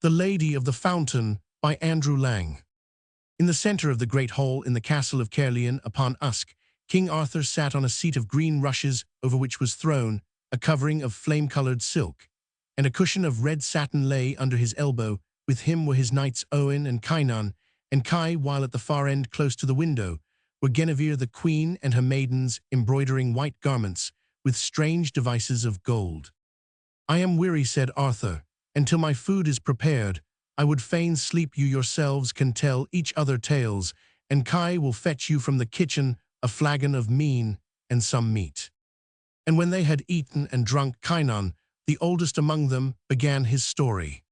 The Lady of the Fountain by Andrew Lang. In the center of the great hall in the castle of Caerleon upon Usk, King Arthur sat on a seat of green rushes over which was thrown a covering of flame-colored silk, and a cushion of red satin lay under his elbow. With him were his knights Owen and Kynon, and Kai, while at the far end close to the window were Guinevere the queen and her maidens embroidering white garments with strange devices of gold. "I am weary," said Arthur, "and till my food is prepared, I would fain sleep. You yourselves can tell each other tales, and Kai will fetch you from the kitchen a flagon of mean and some meat." And when they had eaten and drunk, Kynon, the oldest among them, began his story.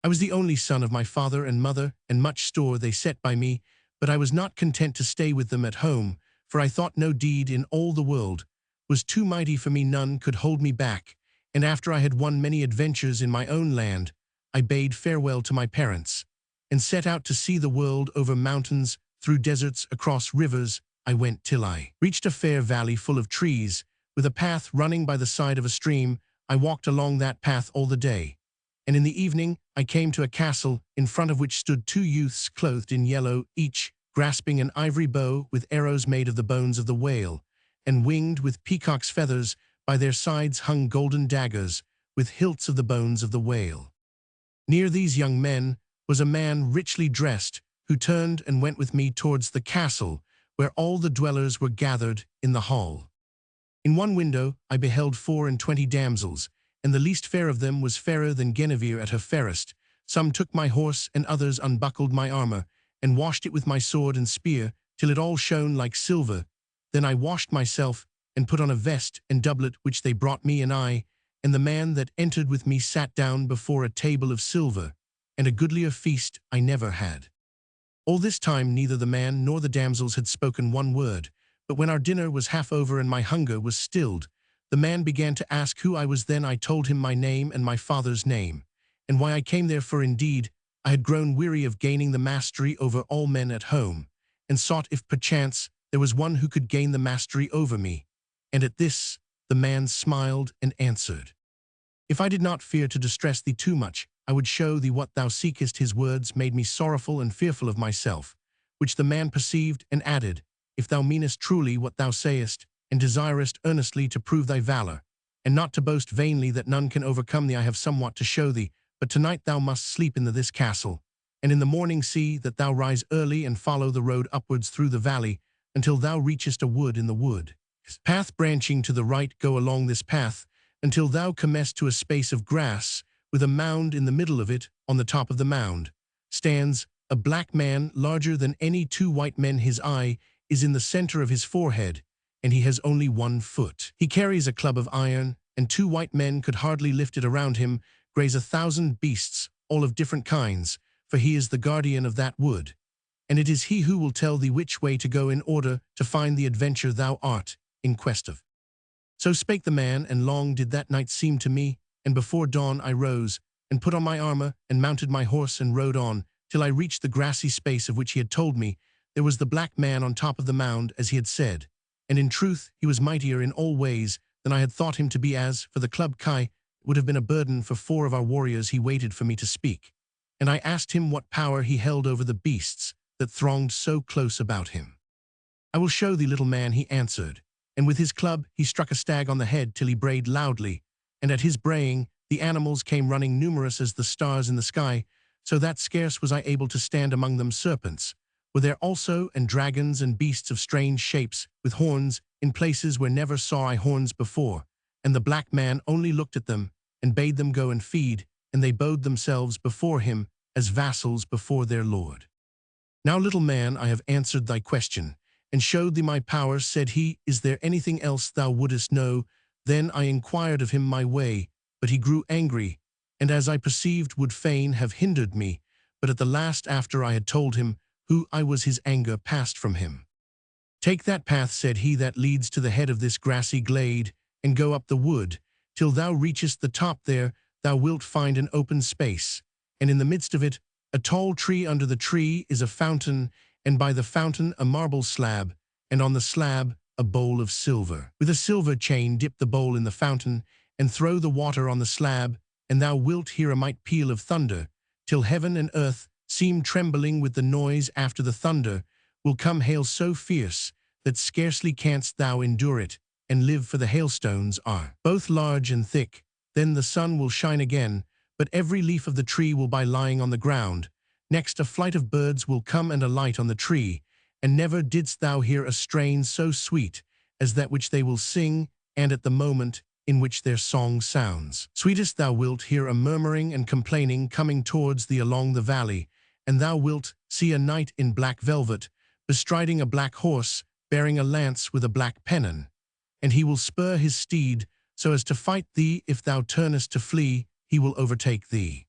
"I was the only son of my father and mother, and much store they set by me, but I was not content to stay with them at home, for I thought no deed in all the world was too mighty for me, none could hold me back, and after I had won many adventures in my own land, I bade farewell to my parents, and set out to see the world. Over mountains, through deserts, across rivers, I went till I reached a fair valley full of trees, with a path running by the side of a stream. I walked along that path all the day, and in the evening I came to a castle, in front of which stood two youths clothed in yellow, each grasping an ivory bow with arrows made of the bones of the whale, and winged with peacock's feathers. By their sides hung golden daggers, with hilts of the bones of the whale. Near these young men was a man richly dressed, who turned and went with me towards the castle, where all the dwellers were gathered in the hall. In one window I beheld 24 damsels, and the least fair of them was fairer than Guinevere at her fairest. Some took my horse, and others unbuckled my armor, and washed it with my sword and spear, till it all shone like silver. Then I washed myself, and put on a vest and doublet which they brought me, and I and the man that entered with me sat down before a table of silver, and a goodlier feast I never had. All this time neither the man nor the damsels had spoken one word, but when our dinner was half over and my hunger was stilled, the man began to ask who I was. Then I told him my name and my father's name, and why I came there, for indeed I had grown weary of gaining the mastery over all men at home, and sought if perchance there was one who could gain the mastery over me. And at this the man smiled and answered, "If I did not fear to distress thee too much, I would show thee what thou seekest." His words made me sorrowful and fearful of myself, which the man perceived, and added, "If thou meanest truly what thou sayest, and desirest earnestly to prove thy valor, and not to boast vainly that none can overcome thee, I have somewhat to show thee. But tonight thou must sleep in this castle, and in the morning see that thou rise early and follow the road upwards through the valley, until thou reachest a wood. In the wood path branching to the right, go along this path until thou comest to a space of grass with a mound in the middle of it. On the top of the mound stands a black man larger than any two white men. His eye is in the center of his forehead, and he has only 1 foot. He carries a club of iron, and 2 white men could hardly lift it. Around him graze 1,000 beasts, all of different kinds, for he is the guardian of that wood, and it is he who will tell thee which way to go in order to find the adventure thou art in quest of." So spake the man, and long did that night seem to me, and before dawn I rose, and put on my armor, and mounted my horse, and rode on, till I reached the grassy space of which he had told me. There was the black man on top of the mound, as he had said, and in truth he was mightier in all ways than I had thought him to be. As for the club, Kai would have been a burden for 4 of our warriors. He waited for me to speak, and I asked him what power he held over the beasts that thronged so close about him. "I will show thee, little man," he answered, and with his club he struck a stag on the head till he brayed loudly, and at his braying the animals came running, numerous as the stars in the sky, so that scarce was I able to stand among them. Serpents were there also, and dragons, and beasts of strange shapes, with horns in places where never saw I horns before. And the black man only looked at them, and bade them go and feed, and they bowed themselves before him as vassals before their lord. "Now, little man, I have answered thy question, and showed thee my power," said he. "Is there anything else thou wouldest know?" Then I inquired of him my way, but he grew angry, and as I perceived would fain have hindered me, but at the last, after I had told him who I was, his anger passed from him. "Take that path," said he, "that leads to the head of this grassy glade, and go up the wood, till thou reachest the top. There thou wilt find an open space, and in the midst of it a tall tree. Under the tree is a fountain, and by the fountain a marble slab, and on the slab a bowl of silver. With a silver chain dip the bowl in the fountain, and throw the water on the slab, and thou wilt hear a mighty peal of thunder, till heaven and earth seem trembling with the noise after the thunder, will come hail so fierce that scarcely canst thou endure it, and live, for the hailstones are both large and thick. Then the sun will shine again, but every leaf of the tree will be lying on the ground. Next a flight of birds will come and alight on the tree, and never didst thou hear a strain so sweet as that which they will sing, and at the moment in which their song sounds, sweetest, thou wilt hear a murmuring and complaining coming towards thee along the valley, and thou wilt see a knight in black velvet, bestriding a black horse, bearing a lance with a black pennon. And he will spur his steed, so as to fight thee. If thou turnest to flee, he will overtake thee.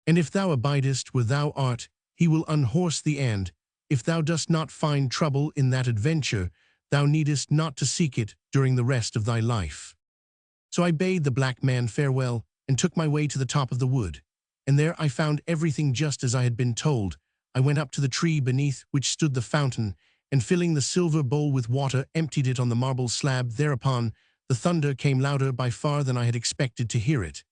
And if thou abidest where thou art, he will unhorse thee, and, if thou dost not find trouble in that adventure, thou needest not to seek it during the rest of thy life. So I bade the black man farewell, and took my way to the top of the wood. And there I found everything just as I had been told. I went up to the tree beneath which stood the fountain, and filling the silver bowl with water, emptied it on the marble slab. Thereupon the thunder came louder by far than I had expected to hear it.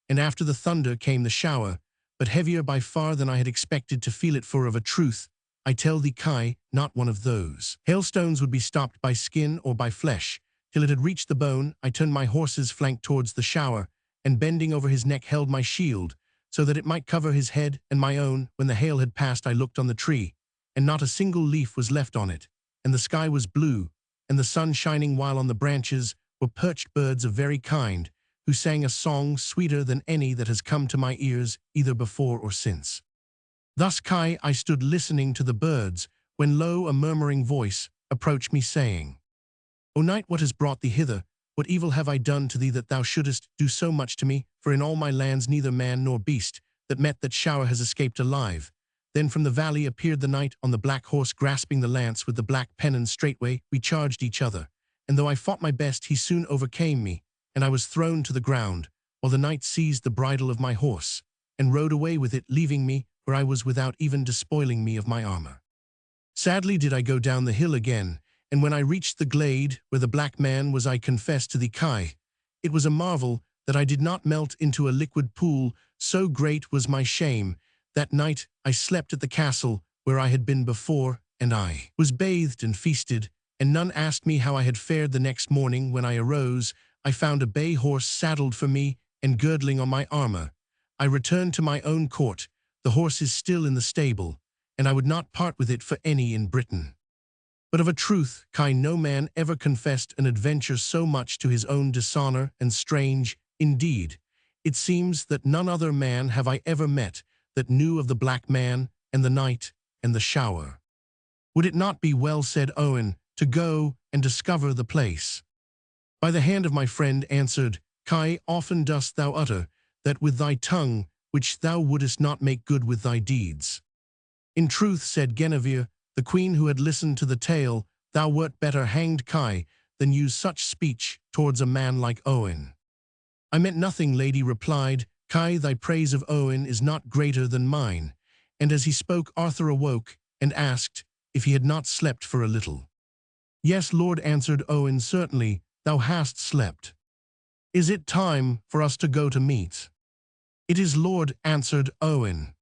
And after the thunder came the shower, but heavier by far than I had expected to feel it. For of a truth, I tell thee, Kai, not one of those hailstones would be stopped by skin or by flesh. Till it had reached the bone, I turned my horse's flank towards the shower, and bending over his neck held my shield, so that it might cover his head and my own. When the hail had passed, I looked on the tree, and not a single leaf was left on it, and the sky was blue, and the sun shining, while on the branches were perched birds of very kind, who sang a song sweeter than any that has come to my ears either before or since. Thus, Kai, I stood listening to the birds, when lo, a murmuring voice approached me, saying, O knight, what has brought thee hither? What evil have I done to thee that thou shouldest do so much to me? For in all my lands neither man nor beast that met that shower has escaped alive. Then from the valley appeared the knight on the black horse, grasping the lance with the black pennon. Straightway we charged each other, and though I fought my best, he soon overcame me, and I was thrown to the ground, while the knight seized the bridle of my horse, and rode away with it, leaving me where I was without even despoiling me of my armor. Sadly did I go down the hill again, and when I reached the glade where the black man was, I confess to thee, Kai, it was a marvel that I did not melt into a liquid pool, so great was my shame. That night I slept at the castle where I had been before, and I was bathed and feasted, and none asked me how I had fared. The next morning when I arose, I found a bay horse saddled for me and girdling on my armor. I returned to my own court. The horse is still in the stable, and I would not part with it for any in Britain. But of a truth, Kai, no man ever confessed an adventure so much to his own dishonor, and strange, indeed, it seems that none other man have I ever met that knew of the black man, and the night, and the shower. Would it not be well, said Owen, to go and discover the place? By the hand of my friend, answered Kai, often dost thou utter that with thy tongue, which thou wouldest not make good with thy deeds. In truth, said Guinevere, the queen, who had listened to the tale, thou wert better hanged, Kai, than use such speech towards a man like Owen. I meant nothing, lady, replied Kai, thy praise of Owen is not greater than mine. And as he spoke, Arthur awoke, and asked if he had not slept for a little. Yes, lord, answered Owen, certainly thou hast slept. Is it time for us to go to meat? It is, lord, answered Owen.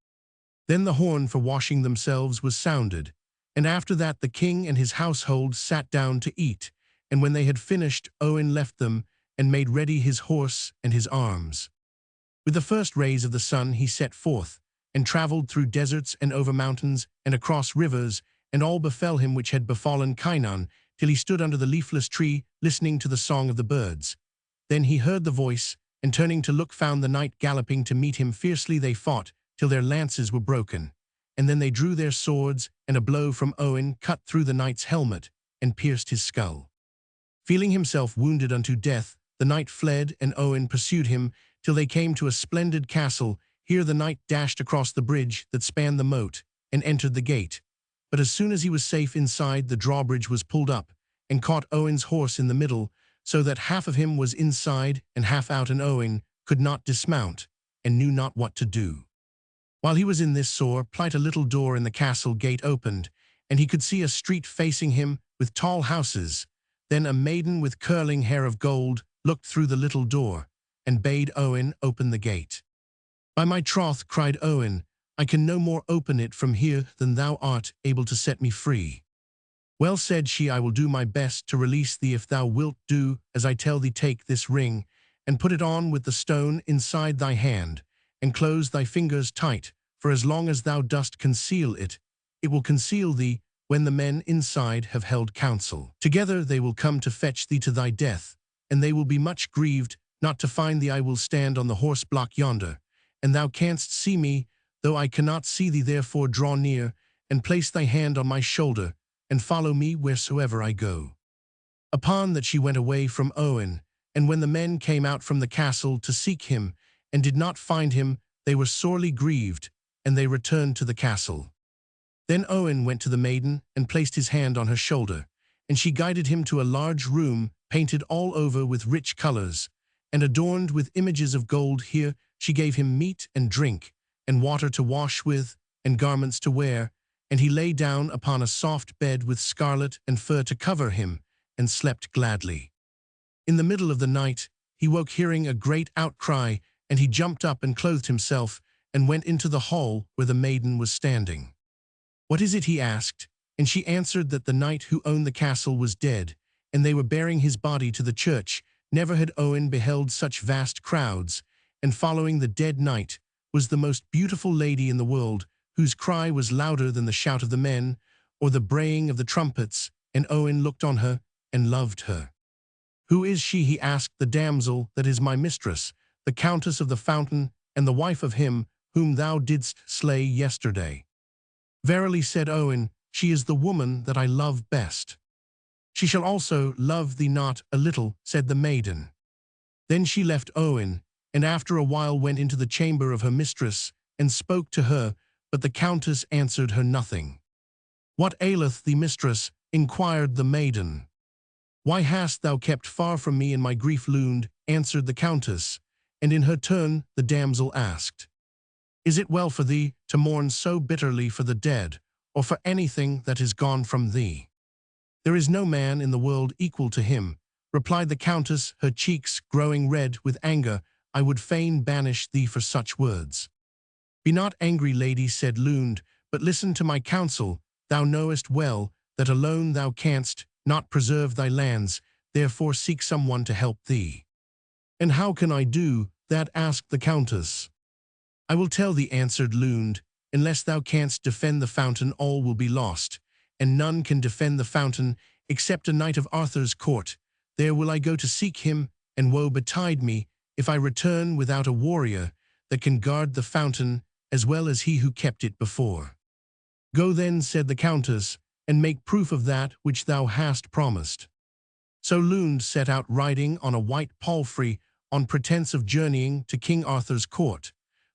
Then the horn for washing themselves was sounded, and after that the king and his household sat down to eat, and when they had finished, Owen left them and made ready his horse and his arms. With the first rays of the sun he set forth, and travelled through deserts and over mountains and across rivers, and all befell him which had befallen Kynon, till he stood under the leafless tree, listening to the song of the birds. Then he heard the voice, and turning to look found the knight galloping to meet him. Fiercely they fought, till their lances were broken. And then they drew their swords, and a blow from Owen cut through the knight's helmet, and pierced his skull. Feeling himself wounded unto death, the knight fled, and Owen pursued him, till they came to a splendid castle. Here the knight dashed across the bridge that spanned the moat, and entered the gate. But as soon as he was safe inside, the drawbridge was pulled up, and caught Owen's horse in the middle, so that half of him was inside and half out, and Owen could not dismount, and knew not what to do. While he was in this sore plight, a little door in the castle gate opened, and he could see a street facing him with tall houses. Then a maiden with curling hair of gold looked through the little door, and bade Owen open the gate. By my troth, cried Owen, I can no more open it from here than thou art able to set me free. Well, said she, I will do my best to release thee if thou wilt do as I tell thee. Take this ring, and put it on with the stone inside thy hand, and close thy fingers tight, for as long as thou dost conceal it, it will conceal thee when the men inside have held counsel. Together they will come to fetch thee to thy death, and they will be much grieved not to find thee. I will stand on the horse block yonder, and thou canst see me, though I cannot see thee. Therefore draw near, and place thy hand on my shoulder, and follow me wheresoever I go. Upon that she went away from Owen, and when the men came out from the castle to seek him, and did not find him, they were sorely grieved, and they returned to the castle. Then Owen went to the maiden, and placed his hand on her shoulder, and she guided him to a large room, painted all over with rich colors, and adorned with images of gold. Here she gave him meat and drink, and water to wash with, and garments to wear, and he lay down upon a soft bed with scarlet and fur to cover him, and slept gladly. In the middle of the night he woke, hearing a great outcry, and he jumped up and clothed himself, and went into the hall where the maiden was standing. What is it? He asked, and she answered that the knight who owned the castle was dead, and they were bearing his body to the church. Never had Owen beheld such vast crowds, and following the dead knight was the most beautiful lady in the world, whose cry was louder than the shout of the men, or the braying of the trumpets, and Owen looked on her, and loved her. Who is she? He asked. The damsel that is my mistress, the Countess of the Fountain, and the wife of him whom thou didst slay yesterday. Verily, said Owen, she is the woman that I love best. She shall also love thee not a little, said the maiden. Then she left Owen, and after a while went into the chamber of her mistress, and spoke to her, but the Countess answered her nothing. What aileth thee, mistress? Inquired the maiden. Why hast thou kept far from me in my grief? Lund, answered the Countess, and in her turn the damsel asked, Is it well for thee to mourn so bitterly for the dead, or for anything that is gone from thee? There is no man in the world equal to him, replied the Countess, her cheeks growing red with anger. I would fain banish thee for such words. Be not angry, lady, said Lund, but listen to my counsel. Thou knowest well that alone thou canst not preserve thy lands, therefore seek someone to help thee. And how can I do that? Asked the Countess. I will tell thee, answered Lund. Unless thou canst defend the fountain, all will be lost, and none can defend the fountain except a knight of Arthur's court. There will I go to seek him, and woe betide me if I return without a warrior that can guard the fountain as well as he who kept it before. Go then, said the Countess, and make proof of that which thou hast promised. So Lund set out riding on a white palfrey on pretence of journeying to King Arthur's court.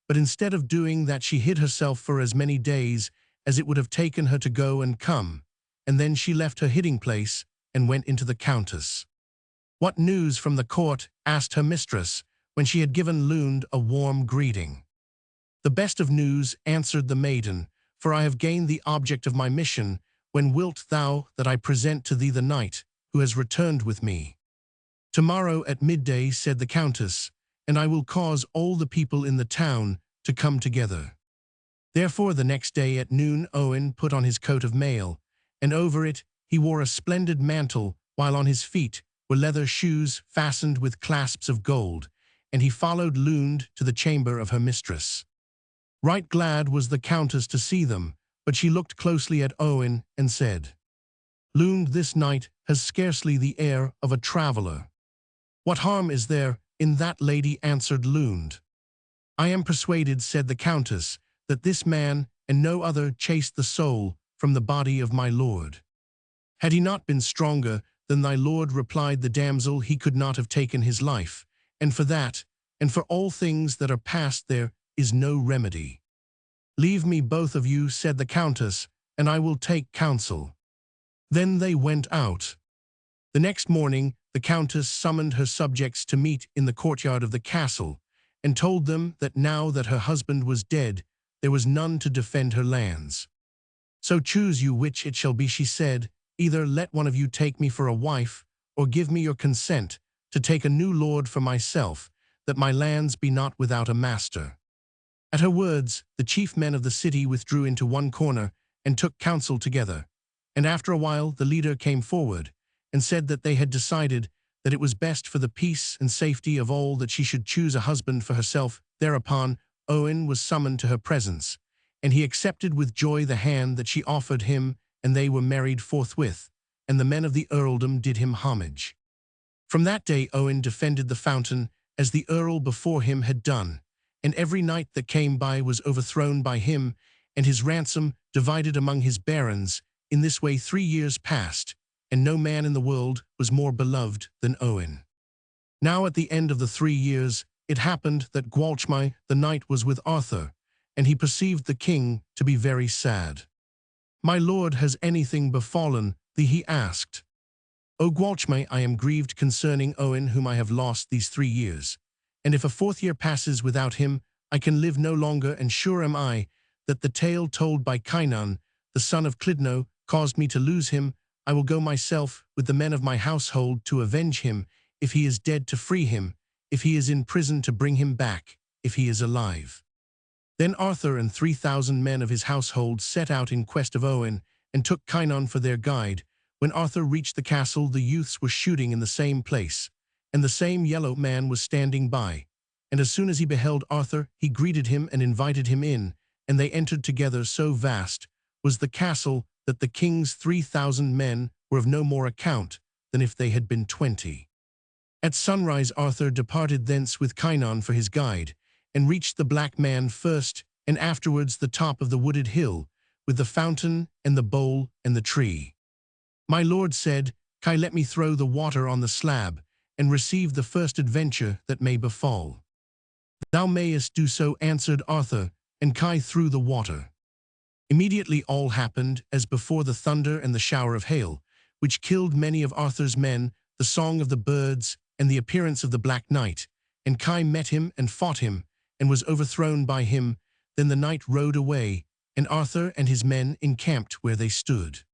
But instead of doing that, she hid herself for as many days as it would have taken her to go and come, and then she left her hiding place and went into the Countess. What news from the court? Asked her mistress, when she had given Lund a warm greeting. The best of news, answered the maiden, for I have gained the object of my mission. When wilt thou that I present to thee the knight who has returned with me? Tomorrow at midday, said the Countess, and I will cause all the people in the town to come together. Therefore the next day at noon Owen put on his coat of mail, and over it he wore a splendid mantle, while on his feet were leather shoes fastened with clasps of gold, and he followed Lund to the chamber of her mistress. Right glad was the Countess to see them, but she looked closely at Owen and said, Lund, this knight has scarcely the air of a traveller. What harm is there in that, lady? Answered Lund. I am persuaded, said the Countess, that this man and no other chased the soul from the body of my lord. Had he not been stronger than thy lord, replied the damsel, he could not have taken his life, and for that, and for all things that are past, there is no remedy. Leave me, both of you, said the Countess, and I will take counsel. Then they went out. The next morning the Countess summoned her subjects to meet in the courtyard of the castle, and told them that now that her husband was dead, there was none to defend her lands. So choose you which it shall be, she said. Either let one of you take me for a wife, or give me your consent to take a new lord for myself, that my lands be not without a master. At her words, the chief men of the city withdrew into one corner and took counsel together. And after a while the leader came forward and said that they had decided that it was best for the peace and safety of all that she should choose a husband for herself. Thereupon Owen was summoned to her presence, and he accepted with joy the hand that she offered him, and they were married forthwith, and the men of the earldom did him homage. From that day Owen defended the fountain as the earl before him had done, and every knight that came by was overthrown by him, and his ransom divided among his barons. In this way 3 years passed, and no man in the world was more beloved than Owen. Now at the end of the 3 years, it happened that Gwalchmai the knight was with Arthur, and he perceived the king to be very sad. "My lord, has anything befallen thee?" he asked. "O Gwalchmai, I am grieved concerning Owen, whom I have lost these 3 years. And if a 4th year passes without him, I can live no longer, and sure am I that the tale told by Kynon, the son of Clydno, caused me to lose him. I will go myself with the men of my household to avenge him. If he is dead, to free him. If he is in prison, to bring him back, if he is alive." Then Arthur and 3,000 men of his household set out in quest of Owen, and took Kynon for their guide. When Arthur reached the castle, the youths were shooting in the same place, and the same yellow man was standing by. And as soon as he beheld Arthur, he greeted him and invited him in, and they entered together. So vast was the castle that the king's 3,000 men were of no more account than if they had been 20. At sunrise Arthur departed thence with Kynon for his guide, and reached the Black Man first, and afterwards the top of the wooded hill, with the fountain and the bowl and the tree. "My lord," said Kai, "let me throw the water on the slab, and receive the first adventure that may befall." "Thou mayest do so," answered Arthur, and Kai threw the water. Immediately all happened as before, the thunder and the shower of hail, which killed many of Arthur's men, the song of the birds, and the appearance of the Black Knight. And Kai met him and fought him, and was overthrown by him. Then the knight rode away, and Arthur and his men encamped where they stood.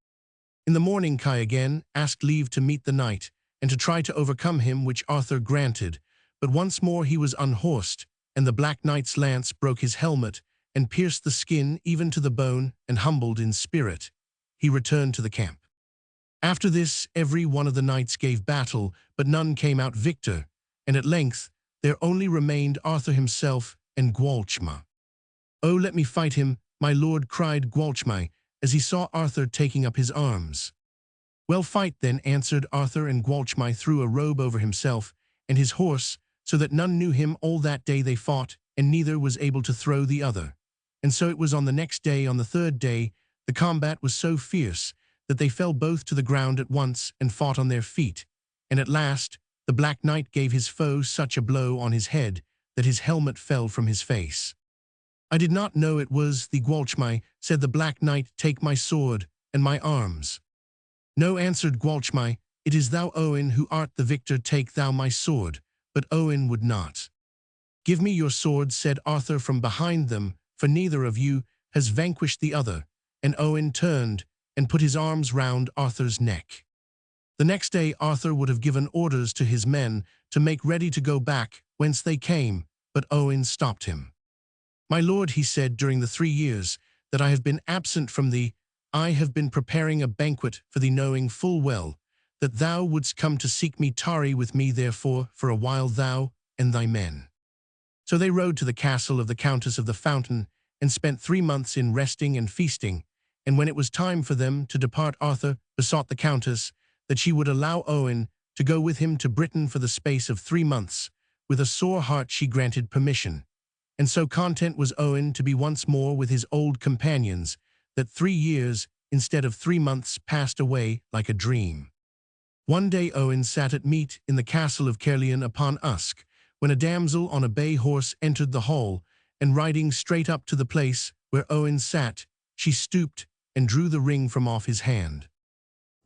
In the morning Kai again asked leave to meet the knight, and to try to overcome him, which Arthur granted. But once more he was unhorsed, and the Black Knight's lance broke his helmet, and pierced the skin even to the bone, and humbled in spirit, he returned to the camp. After this every one of the knights gave battle, but none came out victor, and at length there only remained Arthur himself and Gwalchmai. "Oh, let me fight him, my lord," cried Gwalchmai, as he saw Arthur taking up his arms. "Well, fight then," answered Arthur, and Gwalchmai threw a robe over himself and his horse, so that none knew him. All that day they fought, and neither was able to throw the other. And so it was on the next day. On the 3rd day, the combat was so fierce that they fell both to the ground at once and fought on their feet. And at last the Black Knight gave his foe such a blow on his head that his helmet fell from his face. "I did not know it was the Gwalchmai," said the Black Knight. "Take my sword and my arms." "No," answered Gwalchmai, "it is thou, Owen, who art the victor. Take thou my sword." But Owen would not. "Give me your sword," said Arthur from behind them, "for neither of you has vanquished the other." And Owen turned and put his arms round Arthur's neck. The next day Arthur would have given orders to his men to make ready to go back whence they came, but Owen stopped him. "My lord," he said, "during the 3 years that I have been absent from thee, I have been preparing a banquet for thee, knowing full well that thou wouldst come to seek me. Tarry with me therefore for a while, thou and thy men." So they rode to the castle of the Countess of the Fountain, and spent 3 months in resting and feasting. And when it was time for them to depart, Arthur besought the Countess that she would allow Owen to go with him to Britain for the space of 3 months. With a sore heart she granted permission. And so content was Owen to be once more with his old companions, that 3 years instead of 3 months passed away like a dream. One day Owen sat at meat in the castle of Caerleon upon Usk, when a damsel on a bay horse entered the hall, and riding straight up to the place where Owen sat, she stooped and drew the ring from off his hand.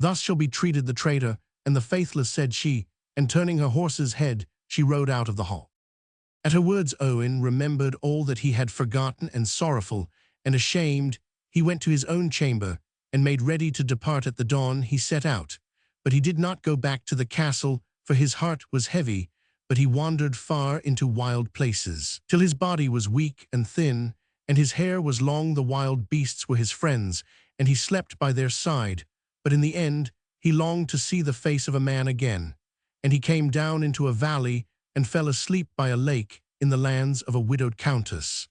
"Thus shall be treated the traitor and the faithless," said she, and turning her horse's head, she rode out of the hall. At her words Owen remembered all that he had forgotten, and sorrowful and ashamed, he went to his own chamber, and made ready to depart. At the dawn he set out, but he did not go back to the castle, for his heart was heavy, but he wandered far into wild places, till his body was weak and thin, and his hair was long. The wild beasts were his friends, and he slept by their side. But in the end, he longed to see the face of a man again, and he came down into a valley and fell asleep by a lake in the lands of a widowed countess.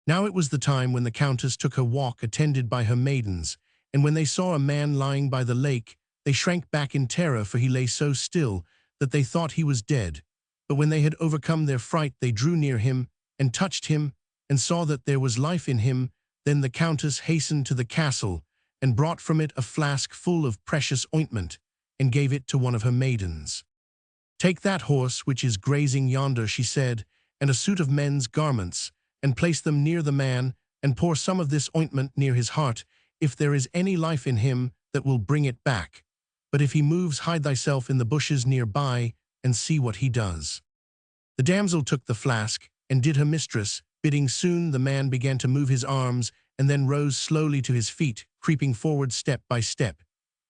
Now it was the time when the countess took her walk attended by her maidens, and when they saw a man lying by the lake, they shrank back in terror, for he lay so still that they thought he was dead. But when they had overcome their fright, they drew near him and touched him and saw that there was life in him. Then the countess hastened to the castle and brought from it a flask full of precious ointment and gave it to one of her maidens. "Take that horse which is grazing yonder," she said, "and a suit of men's garments, and place them near the man, and pour some of this ointment near his heart. If there is any life in him, that will bring it back. But if he moves, hide thyself in the bushes near by, and see what he does." The damsel took the flask, and did her mistress bidding. Soon the man began to move his arms, and then rose slowly to his feet, creeping forward step by step.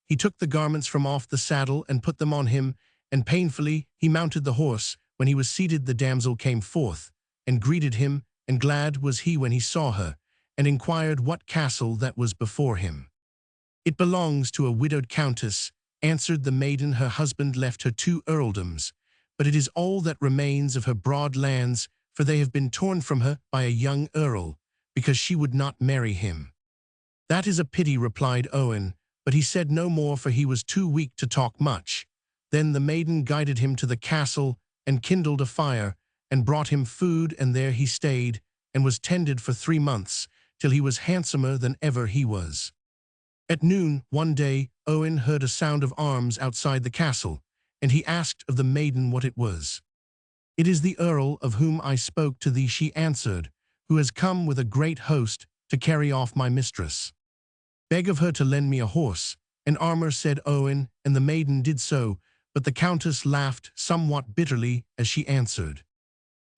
He took the garments from off the saddle and put them on him, and painfully he mounted the horse. When he was seated, the damsel came forth, and greeted him, and glad was he when he saw her, and inquired what castle that was before him. "It belongs to a widowed countess," answered the maiden. "Her husband left her 2 earldoms, but it is all that remains of her broad lands, for they have been torn from her by a young earl, because she would not marry him." "That is a pity," replied Owen, but he said no more, for he was too weak to talk much. Then the maiden guided him to the castle, and kindled a fire, and brought him food, and there he stayed, and was tended for 3 months, till he was handsomer than ever he was. At noon, one day, Owen heard a sound of arms outside the castle, and he asked of the maiden what it was. "It is the earl of whom I spoke to thee," she answered, "who has come with a great host to carry off my mistress. Beg of her to lend me a horse and armor," said Owen, and the maiden did so, but the countess laughed somewhat bitterly as she answered,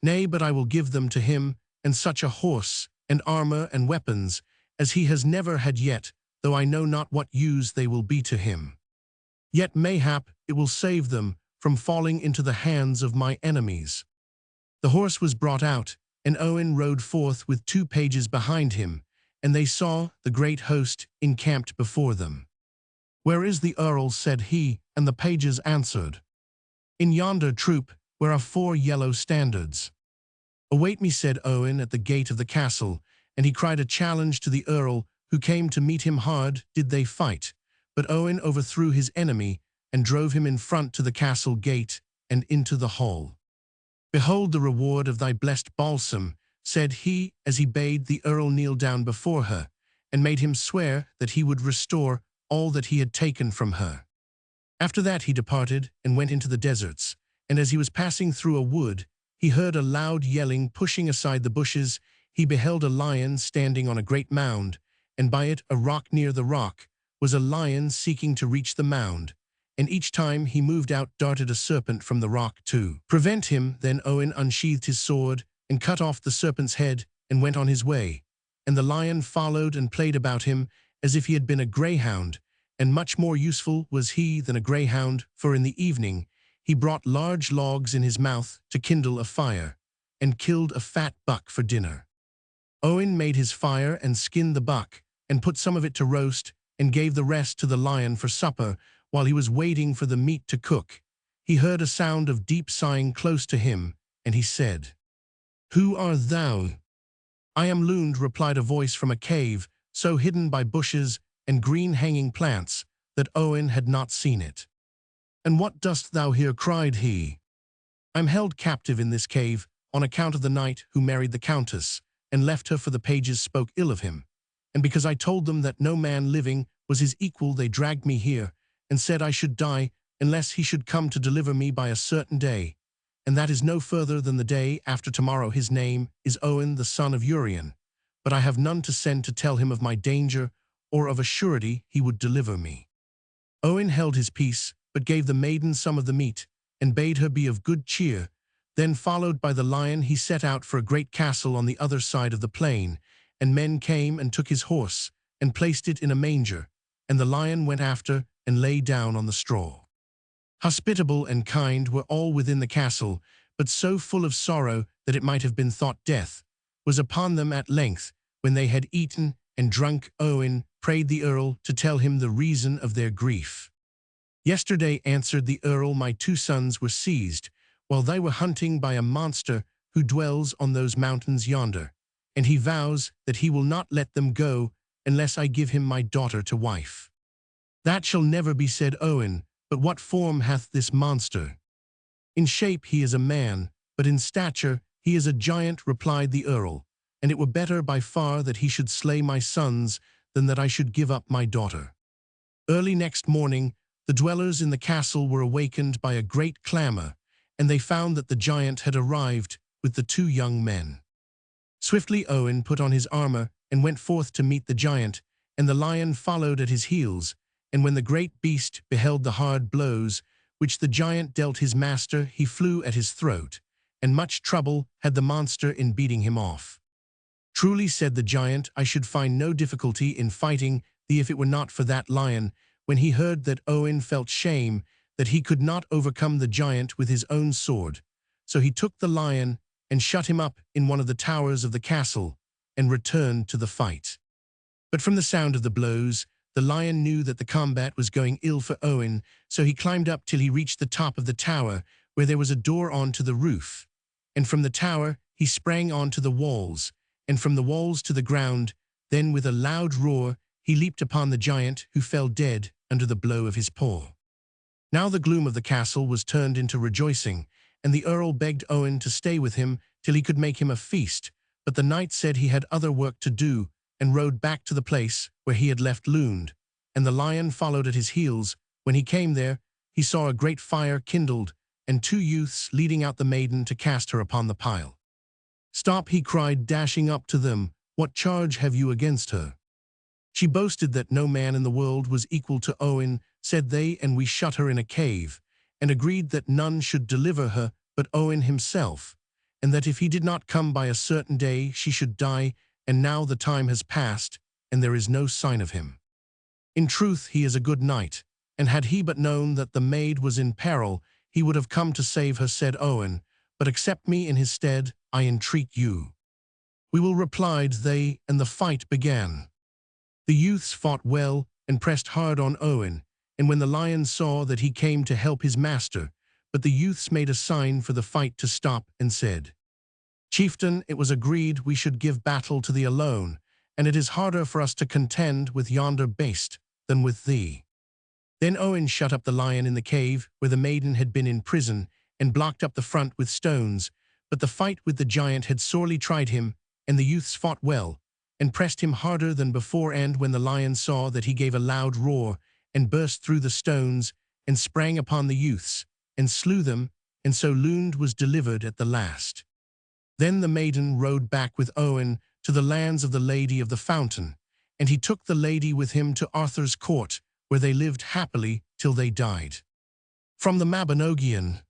"Nay, but I will give them to him, and such a horse, and armor, and weapons, as he has never had yet, though I know not what use they will be to him. Yet mayhap it will save them from falling into the hands of my enemies." The horse was brought out, and Owen rode forth with 2 pages behind him, and they saw the great host encamped before them. "Where is the earl?" said he, and the pages answered, "In yonder troop, where are 4 yellow standards." "Await me," said Owen, "at the gate of the castle," and he cried a challenge to the earl, who came to meet him. Hard did they fight, but Owen overthrew his enemy, and drove him in front to the castle gate, and into the hall. "Behold the reward of thy blessed balsam," said he, as he bade the earl kneel down before her, and made him swear that he would restore all that he had taken from her. After that he departed, and went into the deserts, and as he was passing through a wood, he heard a loud yelling. Pushing aside the bushes, he beheld a lion standing on a great mound, and by it, a rock near the rock, was a lion seeking to reach the mound, and each time he moved out darted a serpent from the rock to prevent him. Then Owen unsheathed his sword, and cut off the serpent's head, and went on his way, and the lion followed and played about him, as if he had been a greyhound, and much more useful was he than a greyhound, for in the evening he brought large logs in his mouth to kindle a fire, and killed a fat buck for dinner. Owen made his fire and skinned the buck, and put some of it to roast, and gave the rest to the lion for supper. While he was waiting for the meat to cook, he heard a sound of deep sighing close to him, and he said, "Who art thou?" "I am Lund," replied a voice from a cave, so hidden by bushes and green hanging plants that Owen had not seen it. "And what dost thou here?" cried he. "I am held captive in this cave on account of the knight who married the countess, and left her, for the pages spoke ill of him. And because I told them that no man living was his equal, they dragged me here, and said I should die unless he should come to deliver me by a certain day. And that is no further than the day after tomorrow. His name is Owen, the son of Urian. But I have none to send to tell him of my danger, or of a surety he would deliver me." Owen held his peace, but gave the maiden some of the meat, and bade her be of good cheer. Then, followed by the lion, he set out for a great castle on the other side of the plain, and men came and took his horse, and placed it in a manger, and the lion went after, and lay down on the straw. Hospitable and kind were all within the castle, but so full of sorrow that it might have been thought death was upon them at length. When they had eaten and drunk, Owen prayed the earl to tell him the reason of their grief. "Yesterday," answered the earl, "my 2 sons were seized, while they were hunting, by a monster who dwells on those mountains yonder, and he vows that he will not let them go unless I give him my daughter to wife." "That shall never be," said Owen, "but what form hath this monster?" "In shape he is a man, but in stature he is a giant," replied the earl, "and it were better by far that he should slay my sons than that I should give up my daughter." Early next morning, the dwellers in the castle were awakened by a great clamor, and they found that the giant had arrived with the 2 young men. Swiftly Owen put on his armor and went forth to meet the giant, and the lion followed at his heels. And when the great beast beheld the hard blows which the giant dealt his master, he flew at his throat, and much trouble had the monster in beating him off. "Truly," said the giant, "I should find no difficulty in fighting thee if it were not for that lion." When he heard that, Owen felt shame that he could not overcome the giant with his own sword. So he took the lion and shut him up in one of the towers of the castle, and returned to the fight. But from the sound of the blows, the lion knew that the combat was going ill for Owen, so he climbed up till he reached the top of the tower, where there was a door on to the roof. And from the tower he sprang on to the walls, and from the walls to the ground. Then with a loud roar he leaped upon the giant, who fell dead under the blow of his paw. Now the gloom of the castle was turned into rejoicing, and the earl begged Owen to stay with him till he could make him a feast. But the knight said he had other work to do, and rode back to the place where he had left Lund, and the lion followed at his heels. When he came there, he saw a great fire kindled, and 2 youths leading out the maiden to cast her upon the pile. "Stop," he cried, dashing up to them, "what charge have you against her?" "She boasted that no man in the world was equal to Owen," said they, "and we shut her in a cave, and agreed that none should deliver her but Owen himself, and that if he did not come by a certain day she should die, and now the time has passed, and there is no sign of him. In truth, he is a good knight, and had he but known that the maid was in peril, he would have come to save her," said Owen, "but accept me in his stead, I entreat you." "We will," replied they, and the fight began. The youths fought well and pressed hard on Owen, and when the lion saw that he came to help his master, but the youths made a sign for the fight to stop, and said, "Chieftain, it was agreed we should give battle to thee alone, and it is harder for us to contend with yonder beast than with thee." Then Owen shut up the lion in the cave where the maiden had been in prison, and blocked up the front with stones. But the fight with the giant had sorely tried him, and the youths fought well, and pressed him harder than before. And when the lion saw that, he gave a loud roar, and burst through the stones, and sprang upon the youths, and slew them, and so Lund was delivered at the last. Then the maiden rode back with Owen to the lands of the Lady of the Fountain, and he took the lady with him to Arthur's court, where they lived happily till they died. From the Mabinogian.